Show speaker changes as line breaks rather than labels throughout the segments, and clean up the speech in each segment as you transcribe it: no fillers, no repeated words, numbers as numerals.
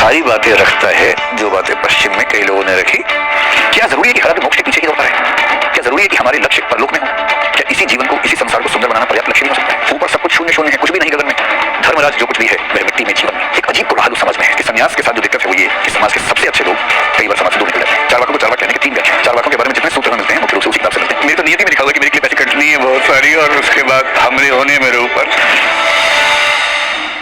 सारी बातें रखता है जो बातें पश्चिम में कई लोगों ने रखी। क्या जरूरी है कि हर आदमी मोक्ष के पीछे ही दौड़ता है? क्या जरूरी है कि हमारे लक्ष्य परलोक में हो? क्या इसी जीवन को, इसी संसार को सुंदर बनाना पर्याप्त लक्ष्य नहीं हो सकता है? ऊपर सब कुछ शून्य शून्य है, कुछ भी नहीं गगन में। धर्मराज जो कुछ भी है वह मिट्टी में जीवन में। एक अजीब कुराहल उस समाज में है कि संन्यास के साथ जो दिक्कत है वो ये कि समाज के सबसे अच्छे लोग कई बार समाज से दूर निकल जाते हैं। चारवाकों को चारवाक कहने के तीन व्याख्या। चारवाकों के बारे में जितने सूत्र मिलते हैं मुख्य रूप से उसी किताब से मिलते हैं। मेरी तो नियति में लिखा हुआ है कि मेरी क्लिप ऐसी कटनी है बहुत सारी, और उसके बाद हमले होने मेरे ऊपर।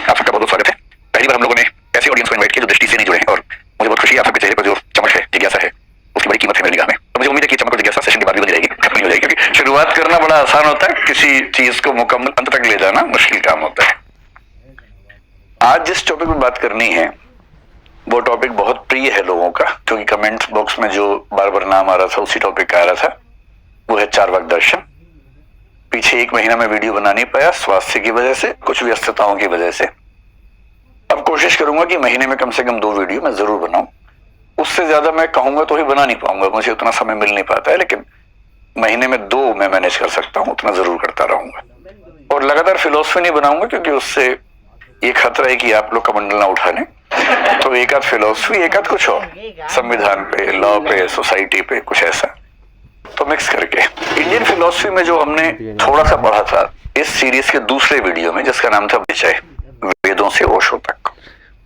आप सबका बहुत स्वागत है। पहली बार हम लोगों ने ऐसे ऑडियंस को इनवाइट किया जो दृष्टि से नहीं जुड़े हैं, और मुझे बहुत खुशी है आप सबके चेहरे पर जो चमक है, जिज्ञासा है, उसकी बड़ी कीमत है मेरी निगाह में। तो मुझे उम्मीद है कि चमक और जिज्ञासा सेशन के बाद भी बनी रहेगी, खत्म नहीं हो जाएगी, क्योंकि शुरुआत करना बड़ा आसान होता है, किसी चीज को मुकम्मल अंत तक ले जाना मुश्किल काम होता है। आज जिस टॉपिक पर बात करनी है वो टॉपिक बहुत प्रिय है लोगों का, क्योंकि कमेंट बॉक्स में जो बार बार नाम आ रहा था उसी टॉपिक का आ रहा था। वो है चारवाक दर्शन। पीछे एक महीना में वीडियो बना नहीं पाया स्वास्थ्य की वजह से, कुछ व्यस्तताओं की वजह से। अब कोशिश करूंगा कि महीने में कम से कम 2 वीडियो मैं जरूर बनाऊं। उससे ज्यादा मैं कहूंगा तो ही बना नहीं पाऊंगा, मुझे उतना समय मिल नहीं पाता है, लेकिन महीने में 2 मैं मैनेज कर सकता हूं, उतना जरूर करता रहूंगा। और लगातार फिलोसफी नहीं बनाऊंगा, क्योंकि उससे ये खतरा है कि आप लोग कमंडल ना उठा लें। तो एक आध फिलोसफी, एक आध कुछ और, संविधान पे, लॉ पे, सोसाइटी पे, कुछ ऐसा तो मिक्स करके। इंडियन फिलोसफी में जो हमने थोड़ा सा पढ़ा था इस सीरीज के दूसरे वीडियो में, जिसका नाम था विषय वेदों से ओशो तक,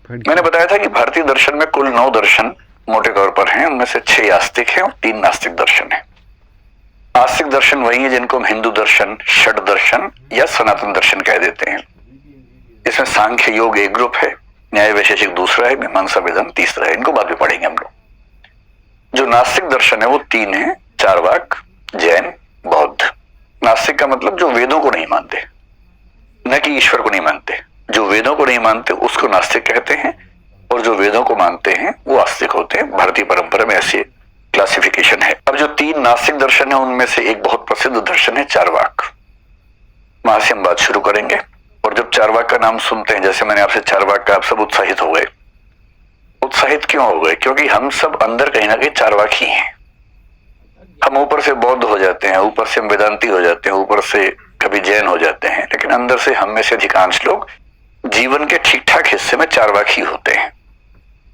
मैंने बताया था कि भारतीय दर्शन में कुल 9 दर्शन मोटे तौर पर हैं। उनमें से 6 आस्तिक हैं और 3 नास्तिक दर्शन हैं। आस्तिक दर्शन वही है जिनको हम हिंदू दर्शन, षड दर्शन या सनातन दर्शन कह देते हैं। इसमें सांख्य योग एक ग्रुप है, न्याय वैशेषिक दूसरा है, मीमांसा वेदांत तीसरा है। इनको बाद में पढ़ेंगे हम लोग। जो नास्तिक दर्शन है वो 3 है, चारवाक, जैन, बौद्ध। नास्तिक का मतलब जो वेदों को नहीं मानते, न कि ईश्वर को नहीं मानते। जो वेदों को नहीं मानते उसको नास्तिक कहते हैं, और जो वेदों को मानते हैं वो आस्तिक होते हैं। भारतीय परंपरा में ऐसी क्लासिफिकेशन है। अब जो 3 नास्तिक दर्शन है उनमें से एक बहुत प्रसिद्ध दर्शन है चारवाक। वहां से हम बात शुरू करेंगे। और जब चारवाक का नाम सुनते हैं, जैसे मैंने आपसे चारवाक का, आप सब उत्साहित हो गए। उत्साहित क्यों हो गए? क्योंकि हम सब अंदर कहीं ना कहीं चारवाक ही हैं। हम ऊपर से बौद्ध हो जाते हैं, ऊपर से हम वेदांती हो जाते हैं, ऊपर से कभी जैन हो जाते हैं, लेकिन अंदर से हम में से अधिकांश लोग जीवन के ठीक ठाक हिस्से में चारवाक ही होते हैं।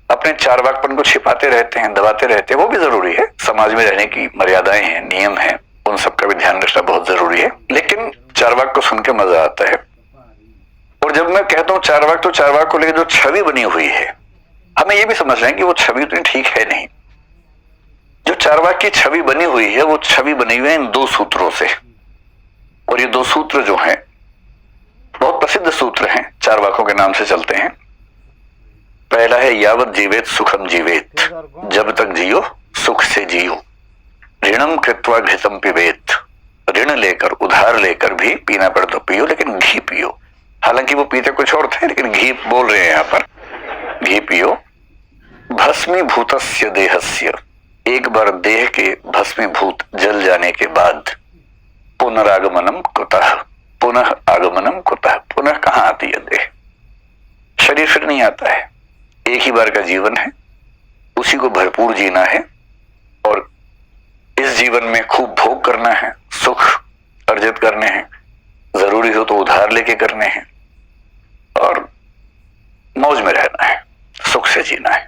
अपने चारवाकपन को छिपाते रहते हैं, दबाते रहते हैं। वो भी जरूरी है, समाज में रहने की मर्यादाएं हैं, नियम हैं, उन सब का भी ध्यान रखना बहुत जरूरी है। लेकिन चारवाक को सुन के मजा आता है। और जब मैं कहता हूँ चारवाक, तो चारवाक को लेकर जो छवि बनी हुई है, हमें ये भी समझना है कि वो छवि उतनी ठीक है नहीं। जो चारवाक की छवि बनी हुई है वो छवि बनी हुई है इन 2 सूत्रों से। और ये 2 सूत्र जो हैं बहुत प्रसिद्ध सूत्र हैं, चारवाकों के नाम से चलते हैं। पहला है यावत जीवेत सुखम जीवेत, जब तक जियो सुख से जियो। ऋणम कृत्वा घृतम पिबेत, ऋण लेकर, उधार लेकर भी पीना पड़े तो पियो, लेकिन घी पियो। हालांकि वो पीते कुछ और थे, लेकिन घी बोल रहे हैं यहाँ पर। घी पियो। भस्मीभूतस्य देहस्य, एक बार देह के भस्मीभूत जल जाने के बाद पुनरागमनम कुतः, पुनः आगमनम कुतः, पुनः कहां आती है देह? शरीर फिर नहीं आता है। एक ही बार का जीवन है, उसी को भरपूर जीना है। और इस जीवन में खूब भोग करना है, सुख अर्जित करने हैं, जरूरी हो तो उधार लेके करने हैं, और मौज में रहना है, सुख से जीना है।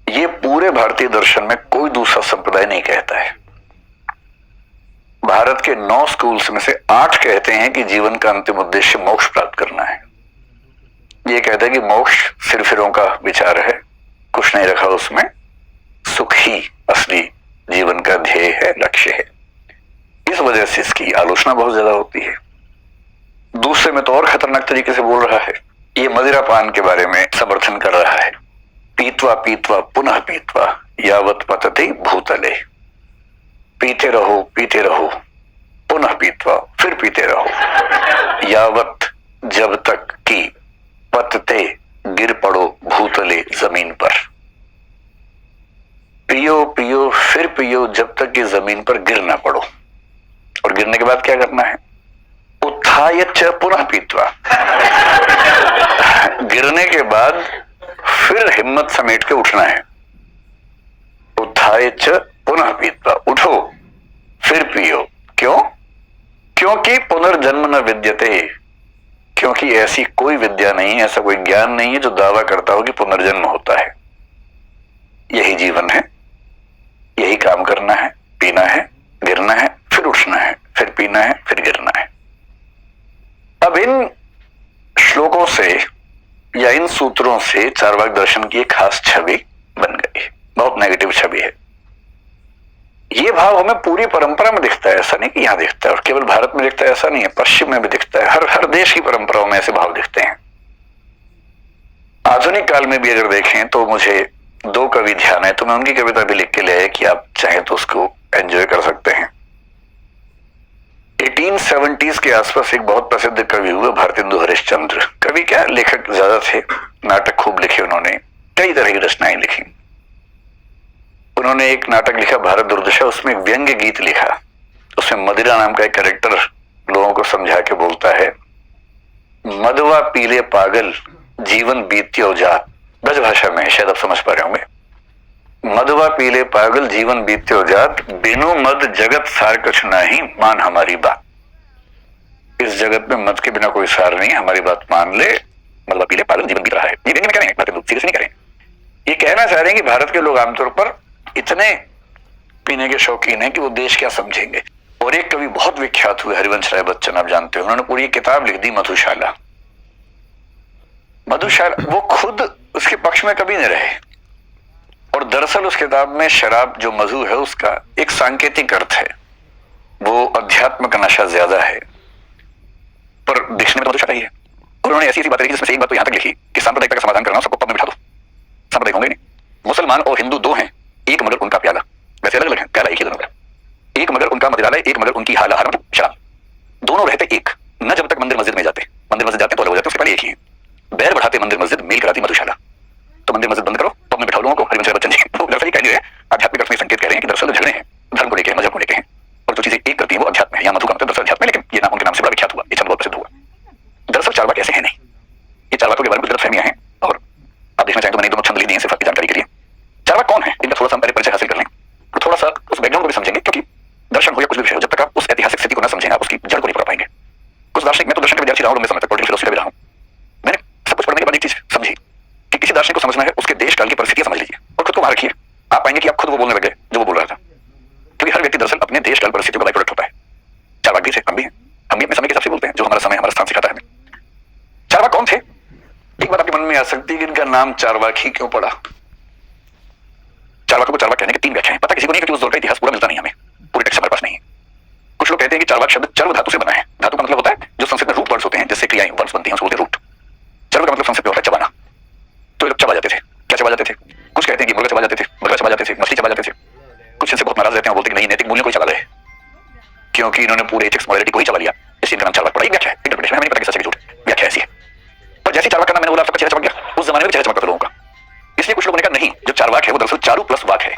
ये पूरे भारतीय दर्शन में कोई दूसरा संप्रदाय नहीं कहता है। भारत के 9 स्कूल्स में से 8 कहते हैं कि जीवन का अंतिम उद्देश्य मोक्ष प्राप्त करना है। ये कहते हैं कि मोक्ष सिरफिरों का विचार है, कुछ नहीं रखा उसमें। सुख ही असली जीवन का ध्येय है, लक्ष्य है। इस वजह से इसकी आलोचना बहुत ज्यादा होती है। दूसरे में तो और खतरनाक तरीके से बोल रहा है। ये मदिरा पान के बारे में समर्थन कर रहा है। पीतवा पीतवा पुनः पीतवा यावत पतति भूतले, पीते रहो पुनः पीतवा, फिर पीते रहो, यावत जब तक कि पतते गिर पड़ो भूतले जमीन पर। पियो पियो फिर पियो जब तक कि जमीन पर गिर ना पड़ो। और गिरने के बाद क्या करना है? उत्थाय च पुनः पीतवा, गिरने के बाद फिर हिम्मत समेट के उठना है। उत्थाय च पुनः पीतवा, उठो फिर पियो। क्यों? क्योंकि पुनर्जन्म न विद्यते, क्योंकि ऐसी कोई विद्या नहीं है, ऐसा कोई ज्ञान नहीं है जो दावा करता हो कि पुनर्जन्म होता है। यही जीवन है, यही काम करना है, पीना है, गिरना है, फिर उठना है, फिर पीना है, फिर गिरना है। अब इन श्लोकों से या इन सूत्रों से चार्वाक दर्शन की एक खास छवि बन गई, बहुत नेगेटिव छवि है। ये भाव हमें पूरी परंपरा में दिखता है, ऐसा नहीं कि यहां दिखता है, और केवल भारत में दिखता है ऐसा नहीं है, पश्चिम में भी दिखता है, हर देश की परंपराओं में ऐसे भाव दिखते हैं। आधुनिक काल में भी अगर देखें तो मुझे दो कवि ध्यान है, तो मैं उनकी कविता भी लिख के ले आया कि आप चाहें तो उसको एंजॉय कर सकते हैं। 1870s के आसपास एक बहुत प्रसिद्ध कवि हुए भारतेंदु हरिश्चंद्र। कवि क्या, लेखक ज्यादा थे, नाटक खूब लिखे उन्होंने, कई तरह की रचनाएं लिखी। उन्होंने एक नाटक लिखा भारत दुर्दशा, उसमें व्यंग्य गीत लिखा। उसमें मदिरा नाम का एक कैरेक्टर लोगों को समझा के बोलता है, मदवा पीले पागल जीवन बीत्यो जात। ब्रज भाषा में, शायद आप समझ पा रहे होंगे। मदवा पीले पागल जीवन बीत्यो जात, बिनु मद जगत सार कुछ नहीं, मान हमारी बात। इस जगत में मद के बिना कोई सार नहीं, हमारी बात मान ले। मदवा पीले पागल जीवन बीत रहा है, ये व्यंग्य में कह रहे हैं, बातें सीरियस नहीं करें। ये कहना चाह रहे हैं कि भारत के लोग आमतौर पर इतने पीने के शौकीन हैं कि वो देश क्या समझेंगे। और एक कवि बहुत विख्यात हुए, हरिवंश राय बच्चन, आप जानते हो, उन्होंने पूरी किताब लिख दी मधुशाला। मधुशाला, वो खुद उसके पक्ष में कभी नहीं रहे, और दरअसल उस किताब में शराब जो मधु है उसका एक सांकेतिक अर्थ है, वो अध्यात्म का नशा ज्यादा है, पर दिखने में तो मधुशाला ही है। और उन्होंने ऐसी बातें लिखी जिसमें से एक बात तो यहां तक लिखी कि सांप्रदायिकता का समाधान करना, सबको पब में बिठा दो, सांप्रदायिक होंगे नहीं। मुसलमान और हिंदू दो हैं, एक मगर उनका प्याला, वैसे अलग अलग है, प्याला एक ही दोनों का, एक मगर उनका मदिरालय, एक मगर उनकी हाला हार, मतलब शराब। दोनों रहते एक, न जब तक मंदिर मस्जिद में जाते, मंदिर मस्जिद जाते तो अलग हो जाते, उसके पहले एक ही है। बैर बढ़ाते मंदिर मस्जिद, मेल कराती मधुशाला। तो मंदिर मस्जिद बंद करो, पब में बिठाओ लोगों को। हरिवंश राय बच्चन जी वो दरअसल कह नहीं रहे, आध्यात्मिक अर्थ में संकेत कह रहे हैं कि दरअसल झगड़े हैं, धर्म को लेकर, मजहब को लेकर हैं, और जो चीजें एक करती है वो अध्यात्म है। यहाँ मधु का मतलब दरअसल अध्यात्म है, लेकिन ये नाम उनके नाम से बड़ा विख्यात हुआ, ये शब्द बहुत प्रसिद्ध हुआ। दरअसल चार्वाक ऐसे है नहीं, ये चार्वाकों के बारे में गलतफहमियां हैं, और आप देखना चाहें तो मैंने दोनों छंद लिख दिए सिर्फ आपकी जानकारी के लिए। चार्वाक कौन है, इनका थोड़ा सा हम पहले परिचय हासिल कर लें, और थोड़ा सा उस बैकग्राउंड को भी समझेंगे, क्योंकि दर्शन हो या कुछ भी विषय हो, जब तक आप उस ऐतिहासिक स्थिति को न समझेंगे आप उसकी जड़ को नहीं पढ़ पाएंगे। कुछ दार्शनिक, मैं तो दर्शन के विद्यार्थी रहा हूं, लंबे समय तक पॉलिटिकल फिलोसफी का भी रहा हूं, मैंने सब कुछ पढ़ने के बाद एक चीज समझी कि किसी दार्शनिक को समझना है उसके देश काल की परिस्थितियां समझ लीजिए और खुद को वहां रखिए, आप पाएंगे कि आप खुद वो बोलने लगे जो वो बोल रहा था, क्योंकि हर व्यक्ति दरअसल अपने देश काल परिस्थितियों का बाई प्रोडक्ट होता है। चार्वाक भी थे, हम भी हैं, हम भी अपने समय के हिसाब से बोलते हैं, जो हमारा समय हमारा स्थान सिखाता है हमें। चार्वाक कौन थे? एक बात आपके मन में आ सकती है कि इनका नाम चार्वाक ही क्यों पड़ा। चार्वाकों को चार्वाक कहने के तीन व्याख्याएं, पता किसी को नहीं, क्योंकि उस दौर का इतिहास पूरा मिलता नहीं हमें, पूरे टेक्स्ट हमारे पास नहीं है। कुछ लोग कहते हैं कि चार्वाक शब्द चर्व धातु से बना है। धातु का मतलब होता है जो संस्कृत में रूट वर्ड्स होते हैं, जिससे क्रियाएं वर्ड्स बनती हैं, उसको बोलते हैं रूट। चर्व का मतलब संस्कृत में होता है चबाना, तो ये लोग चबा जाते थे। क्या चबा जाते थे? कुछ कहते हैं कि मुर्गा चबा जाते थे, मुर्गा चबा जाते थे, मछली चबा जाते थे। कुछ इनसे बहुत नाराज रहते हैं, बोलते हैं कि नहीं, नैतिक मूल्यों को ही चबा गए, क्योंकि इन्होंने पूरे एथिक्स मॉरलिटी को ही चबा लिया, इसलिए इनका नाम चार्वाक पड़ा। एक व्याख्या है, इंटरप्रिटेशन है, हमें नहीं पता कि सच है कि झूठ, व्याख्या ऐसी है। पर जैसे चार्वाक का नाम मैंने बोला, आपका चेहरा चमक गया, उस जमाने में चेहरा चमकता था लोगों का, इसलिए कुछ लोगों ने कहा नहीं, जो चार्वाक है वो दरअसल चारू प्लस वाक है।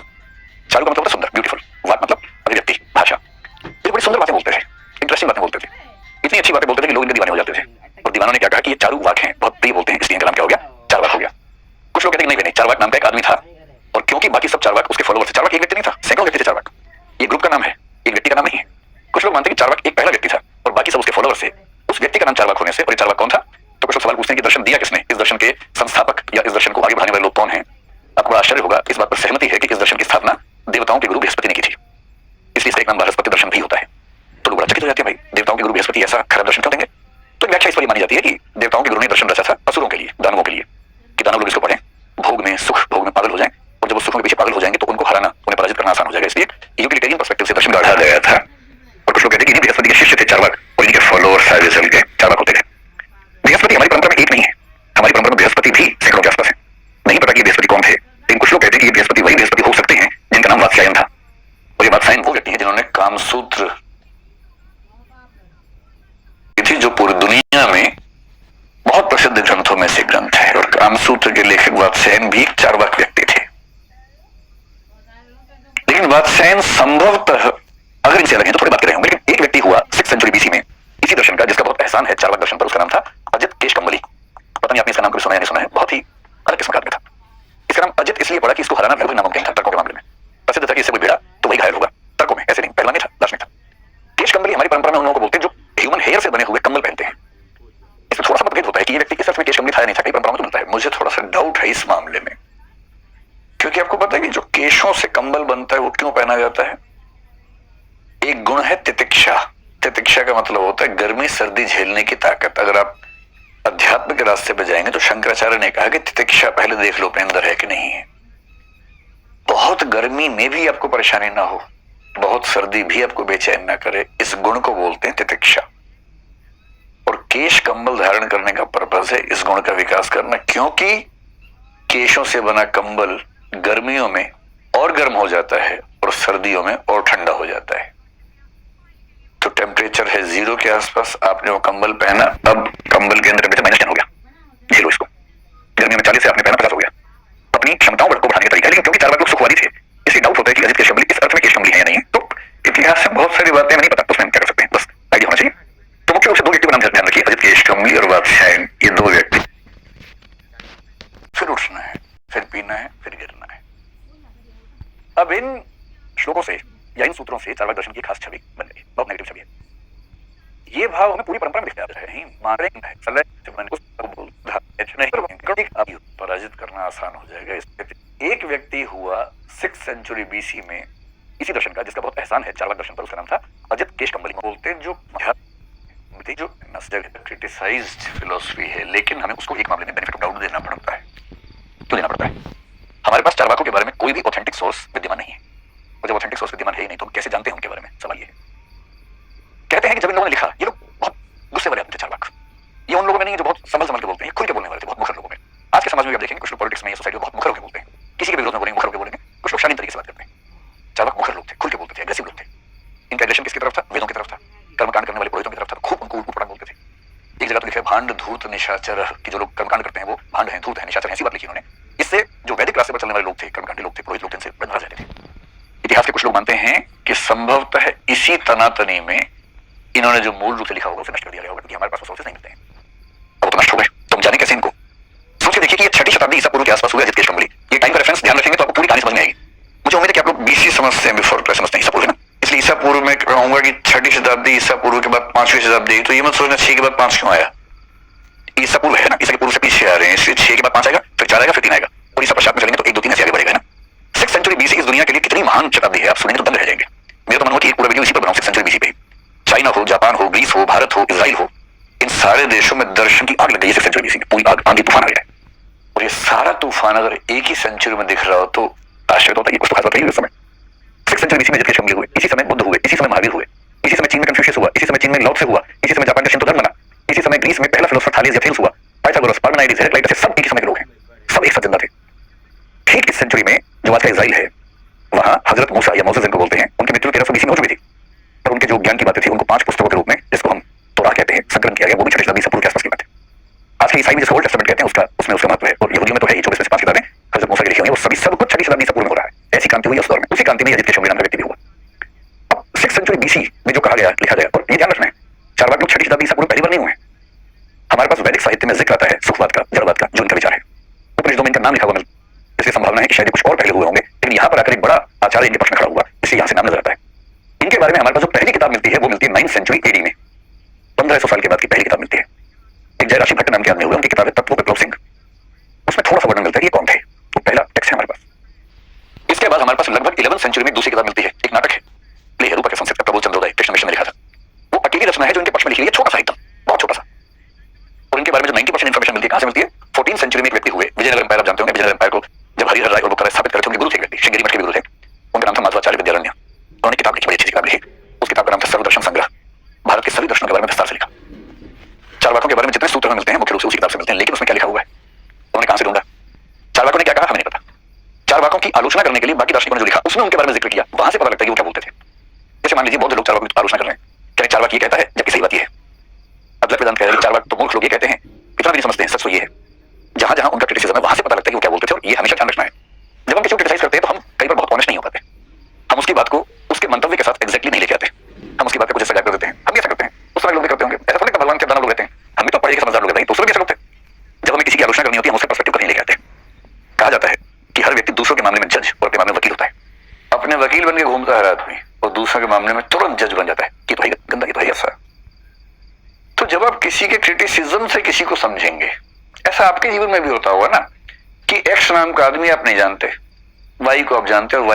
चारू का मतलब होता है सुंदर, ब्यूटीफुल, वाक मतलब अभिव्यक्ति, भाषा। ये बड़ी सुंदर बातें बोलते थे, इंटरेस्टिंग बातें बोलते थे, इतनी अच्छी बातें बोलते थे कि लोग इनके दीवाने हो जाते थे। और दीवानों ने क्या कहा कि ये चारू वाक हैं, बहुत प्रिय बोलते हैं, इसलिए इनका नाम क्या हो गया, चार्वाक हो गया। कुछ लोग कहते हैं नहीं, चार्वाक नाम का एक आदमी था, और क्योंकि बाकी सब चार्वाक उसके फॉलोअर्स थे, चार्वाक एक व्यक्ति नहीं था, सैकड़ों व्यक्ति थे चार्वाक, ये ग्रुप का नाम है, एक व्यक्ति का नाम नहीं है। कुछ लोग मानते हैं कि चार्वाक एक पहला व्यक्ति था और बाकी सब उसके फॉलोअर्स थे, उस व्यक्ति का नाम चार्वाक होने से। और ये चार्वाक कौन था? तो कुछ लोग सवाल पूछते हैं कि दर्शन दिया किसने, इस दर्शन के संस्थापक या इस दर्शन को आगे बढ़ाने वाले लोग कौन हैं? आपको बड़ा आश्चर्य होगा, इस बात पर सहमति है कि इस दर्शन की स्थापना देवताओं के गुरु बृहस्पति ने की थी, इसलिए इसका एक नाम बृहस्पति दर्शन भी होता है। तो लोग बड़ा चकित हो जाते हैं, भाई देवताओं के गुरु बृहस्पति ऐसा खराब दर्शन क्यों देंगे? तो व्याख्या इस पर मानी जाती है कि देवताओं के गुरु ने दर्शन रचा था असुरों के लिए, दानवों के लिए, कि दानव लोग इसको पढ़ें, भोग में सुख, भोग में पागल हो जाएं, और जब वो सुखों के पीछे पागल हो जाएंगे तो उनको हराना, उन्हें पराजित करना आसान हो जाएगा, इसलिए यूटिलिटेरियन पर्सपेक्टिव से दर्शन गढ़ा गया था। और कुछ लोग कहते हैं कि बृहस्पति के शिष्य थे चार्वाक, और इनके फॉलोअर्स आगे चल के चार्वाक होते थे। बृहस्पति हमारी परंपरा में एक नहीं है, हमारी परंपरा में बृहस्पति भी सैकड़ों के आसपास है, नहीं पता कि बृहस्पति कौन थे। लेकिन कुछ लोग कहते हैं कि ये बृहस्पति वही बृहस्पति हो सकते हैं जिनका नाम वात्स्यायन था, और ये वात्स्यायन वो व्यक्ति है जिन्होंने कामसूत्र, जो पूरी दुनिया में बहुत प्रसिद्ध ग्रंथों में से ग्रंथ है, और कामसूत्र के लेखक वात्स्यायन भी एक चार्वाक व्यक्ति थे। लेकिन वात्स्यायन संभवतः, अगर इनसे अलग है तो थोड़ी बात कर रहे होंगे, लेकिन एक व्यक्ति हुआ 6th सेंचुरी बीसी में इसी दर्शन का, जिसका बहुत एहसान है चार्वाक दर्शन पर, उसका नाम था अजित केशकम्बली। पता नहीं आपने इसका नाम कभी सुना या नहीं सुना है, बहुत ही अलग किस्म का आदमी था। इसका नाम अजित इसलिए पड़ा कि इसको हराना बिल्कुल नामुमकिन था तर्कों के मामले में, प्रसिद्ध था कि इससे कोई भिड़ा तो वही घायल होगा तर्कों में, ऐसे नहीं, पहलवान नहीं था, दार्शनिक था। केशकम्बली हमारी परंपरा में उन लोगों को बोलते हैं जो ह्यूमन हेयर से बने हुए कम्बल पहनते हैं। इसमें थोड़ा मुझे थोड़ा सा डाउट है इस मामले में, क्योंकि आपको पता है कि जो केशों से कंबल बनता है वो क्यों पहना जाता है? एक गुण है तितिक्षा। तितिक्षा का मतलब होता है गर्मी सर्दी झेलने की ताकत। अगर आप अध्यात्म के रास्ते पे जाएंगे तो शंकराचार्य ने कहा कि तितिक्षा पहले देख लो अपने अंदर है कि नहीं है। बहुत गर्मी में भी आपको परेशानी ना हो, बहुत सर्दी भी आपको बेचैन ना करे, इस गुण को बोलते हैं तितिक्षा। और केश कंबल धारण करने का पर्पस है इस गुण का विकास करना, क्योंकि केशों से बना कंबल गर्मियों में और गर्म हो जाता है और सर्दियों में और ठंडा हो जाता है। तो टेम्परेचर है 0 के आसपास, आपने वो कंबल पहना, अब कंबल के अंदर टेम्परेचर -10 हो गया, झेलो इसको। गर्मियों में 40 से आपने पहना 50 हो गया। अपनी क्षमताओं को बढ़ाने का तरीका है, लेकिन क्योंकि 4 बार लोग सुखवादी थे इसलिए डाउट होता है कि अजित केश कंबली इस अर्थ में केश कंबली है या नहीं है। तो इतिहास से बहुत सारी बातें नहीं पता, उसमें हम क्या कर सकते हैं, बस आइडिया होना चाहिए। तो मुख्य रूप से 2 व्यक्ति का नाम ध्यान रखिए, अजित केश कंबली और वात्स्यायन, ये 2 व्यक्ति। फिर उठना है, फिर पीना है, फिर गिरना है। अब इन श्लोकों से या इन सूत्रों से चार्वाक दर्शन की खास छवि बन गई, बहुत नेगेटिव छवि है। ये भाव हमें पूरी परंपरा में दिखते आ रहे हैं। पराजित करना आसान हो जाएगा। एक व्यक्ति हुआ 6th सेंचुरी बीसी में इसी दर्शन का, जिसका बहुत एहसान है चार्वाक दर्शन पर, उसका नाम था अजित केश कंबली। बोलते हैं जो क्रिटिसाइज्ड फिलॉसफी है, लेकिन हमें उसको एक मामले में बेनिफिट ऑफ डाउट देना पड़ता है। क्यों देना पड़ता है? हमारे पास चार्वाकों के बारे में कोई भी ऑथेंटिक सोर्स विद्यमान नहीं है, और जब ऑथेंटिक सोर्स विद्यमान है ही नहीं तो हम कैसे जानते हैं उनके बारे में? सवाल ये है। कहते हैं कि जब इन लोगों ने लिखा, ये लोग बहुत गुस्से वाले आदमी थे चार्वाक। ये उन लोगों में नहीं है जो बहुत संभल के बोलते हैं, खुल के बोलने वाले थे, बहुत मुखर लोगों में। आज के समाज में आप देखेंगे कुछ लोग पॉलिटिक्स में या सोसाइटी में बहुत मुखर होकर बोलते हैं, किसी के विरोध में बोलेंगे, मुखर होकर बोलेंगे। कुछ लोग शालीन तरीके से बात करते हैं। चार्वाक मुखर लोग थे, खुल के बोलते थे, एग्रेसिव लोग थे। इनका एग्रेशन किसकी तरफ था? वेदों की तरफ था, कर्मकांड करने वाले पुरोहितों की तरफ था। खूब उनको उल्टा बोलते थे। एक जगह तो लिखा है भांड धूत निशाचर, कि जो लोग कर्मकांड करते हैं वो भांड है, धूत है, निशाचर है, ऐसी बात लिखी उन्होंने। इससे जो वैदिक रास्ते पर चलने वाले लोग थे, कर्मकांडी लोग थे, पुरोहित लोग थे, इनसे नाराज रहते थे। इतिहास के कुछ लोग मानते हैं कि संभवतः इसी तनातनी में इन्होंने जो मूल रूप से लिखा होगा उसे नष्ट कर दिया गया होगा, क्योंकि हमारे पास सोर्सेस नहीं मिलते हैं। अब वो तो नष्ट हो गए, तो हम जाने कैसे इनको? सोच के देखिए कि ये 6वीं शताब्दी ईसा पूर्व के आसपास हुआ अजित केश कंबली। ये टाइम का रेफरेंस ध्यान रखेंगे तो आपको पूरी कहानी समझ में आएगी। मुझे उम्मीद है कि आप लोग बीसी समझते हैं, बिफोर समझते हैं ईसा पूर्व, है ना? इसलिए ईसा पूर्व में कहूंगा कि 6वीं शताब्दी ईसा पूर्व के बाद 5वीं शताब्दी, तो ये मत सोचना 6 के बाद 5 क्यों आया। ईसा पूर्व है ना, ईसा के पूर्व से पीछे आ रहे हैं, इसलिए 6 के बाद 5 आएगा, फिर 4 आएगा, फिर 3 आएगा, और ईसा पश्चात में चलेंगे तो 1 2 3 ऐसे आगे बढ़ेगा, है ना? 6th सेंचुरी बीसी इस दुनिया के लिए कितनी महान शताब्दी है, आप सुनेंगे तो दंग रह जाएंगे। मेरा तो मन हुआ कि एक पूरा वीडियो इसी पर बनाऊं 6th सेंचुरी बीसी पे। चाइना हो, जापान हो, ग्रीस हो, भारत हो, इजराइल हो, इन सारे देशों में दर्शन की आग लग गई है 6th सेंचुरी बीसी में। पूरी आग, आंधी तूफान आ गया है। और ये सारा तूफान अगर एक ही सेंचुरी में दिख रहा हो तो आश्चर्य होता है कि कुछ तो खास बात रही है उस समय। 6th सेंचुरी बीसी में अजित केश कंबली हुए, इसी समय बुद्ध हुए, इसी समय महावीर हुए, इसी समय चीन में कन्फ्यूशियस हुआ, इसी समय चीन में लाओत्से हुआ, इसी समय जापान का शिंतो धर्म बना, इसी समय ग्रीस में पहला फिलोसोफर थालिस या थेल्स हुआ, पाइथागोरस, पार्मेनाइडिस, हेराक्लाइटस, सब एक ही समय के लोग हैं, सब एक साथ जिंदा थे। ठीक इस सेंचुरी में जो आज का इजराइल है, वहां हजरत मूसा या मोसेस जिनको बोलते हैं, उनकी मृत्यु 1300 बीसी में हो चुकी थी। और उनके जो ज्ञान की बातें थी उनको 5 पुस्तकों के रूप में, जिसको हम तोराह कहते हैं, संकलन किया गया। वो भी 6वीं शताब्दी ईसा पूर्व के आसपास की बात है। आज के ईसाई में जिसको ओल्ड टेस्टामेंट कहते हैं, उसमें उसका महत्व है। और यहूदियों में तो है ही, 24 में से 5 किताबें हजरत मूसा की लिखी हुई हैं, वो सभी सब कुछ 6वीं शताब्दी ईसा पूर्व में हो रहा है। ऐसी क्रांति हुई उस दौर में, उसी क्रांति में अजित केश कंबली नाम का व्यक्ति भी हुआ। अब 6th सेंचुरी बीसी में जो कहा गया, लिखा गया, और ये ध्यान रखना है, चार्वाक लोग 6वीं शताब्दी ईसा पूर्व पहली बार नहीं हुए। हमारे पास वैदिक साहित्य में जिक्र आता है सुखवाद का, जड़वाद का, जो उनका विचार है। उपनिषदों में इनका नाम लिखा हुआ मिलता है, इसलिए संभावना है कि शायद कुछ और पहले हुए होंगे, लेकिन यहाँ पर आकर एक बड़ा आचार्य इनके पक्ष में खड़ा हुआ, इसलिए यहाँ से नाम नजर आता है। इनके बारे में हमारे पास जो पहली किताब मिलती है वो मिलती है 9th सेंचुरी एडी में, 1500 साल के बाद की पहली किताब मिलती है। एक जयराशि भट्ट नाम के आदमी हुए, उनकी किताब है तत्व विप्लव सिंह। उसमें थोड़ा सा वर्णन मिलता है कि कौन थे। वो पहला टेक्स्ट है हमारे पास। इसके बाद हमारे पास लगभग 11th सेंचुरी में दूसरी किताब मिलती है, एक नाटक है, प्ले है, रूपा के संस्कृत का प्रबोध चंद्रोदय, कृष्ण मिशन ने लिखा था। वो अकेली रचना है जो इनके पक्ष में लिखी है, छोटा सा एकदम, बहुत छोटा सा। और इनके बारे में जो 90% इन्फॉर्मेशन मिलती है, कहां से मिलती है? 14th सेंचुरी में एक व्यक्ति हुए, विजयनगर एम्पायर, आप जानते होंगे। विजयनगर एम्पायर को जब हरिहर राय और बुखारा स्थापित करे थे, उनके गुरु थे एक व्यक्ति, श्रृंगेरी मठ के गुरु थे, उनका नाम था माधवाचार्य विद्यारण्य। उन्होंने किताब लिखी, बड़ी अच्छी किताब लिखी। उस किताब का नाम था सर्वदर्शन संग्रह, भारत के सभी दर्शनों के बारे में विस्तार से लिखा। चार्वाकों के बारे में जितने सूत्र मिलते हैं मुख्य रूप से उसी किताब से मिलते हैं, लेकिन उसमें क्या लिखा हुआ है, उन्होंने कहां से ढूंढा, चार्वाकों ने क्या कहा, हमें नहीं पता। चार्वाकों की आलोचना करने के लिए बाकी दार्शनिकों ने जो लिखा, उसमें उनके बारे में जिक्र किया, वहां से पता लगता है कि वो क्या बोलते थे। जैसे मान लीजिए बहुत लोग चार्वाकों की आलोचना कर रहे हैं, कह रहे चार्वाक ये कहता है, जबकि सही बात ये है। अद्वैत वेदांत कह रहे हैं चार्वाक तो मूर्ख लोग ये कहते हैं, इतना भी नहीं समझते हैं, सच तो ये है। जहां जहां उनका क्रिटिसिज्म है, वहां से पता लगता है कि वो क्या बोलते थे। और ये हमेशा ध्यान रखना है, जब हम किसी को क्रिटिसाइज करते हैं तो हम कई बार बहुत ऑनेस्ट नहीं हो पाते। हम उसकी बात को उसके मंतव्य के साथ एग्जैक्टली नहीं लेके आते, हम उसकी बात को कुछ ऐसा कर देते हैं। हम भी ऐसा करते हैं, उस तरह लोग भी करते होंगे। ऐसा थोड़ी भगवान के दाना लोग रहते हैं, हम भी तो पढ़े लिखे समझदार लोग रहते हैं, दूसरे भी ऐसा करते हैं। जब हमें किसी की आलोचना करनी होती है, हम उसके पर्सपेक्टिव को नहीं लेके आते। कहा जाता है कि हर व्यक्ति दूसरों के मामले में जज और अपने मामले में वकील होता है। अपने वकील बन के घूमता है हर आदमी, और दूसरों के मामले में तुरंत जज बन जाता है कि तो है गंदा, ये तो है ऐसा। तो जब आप किसी के क्रिटिसिज्म से किसी को समझेंगे, ऐसा आपके जीवन में भी होता होगा ना कि एक्स नाम का आदमी आप नहीं जानते, वाई को आप जानते हो और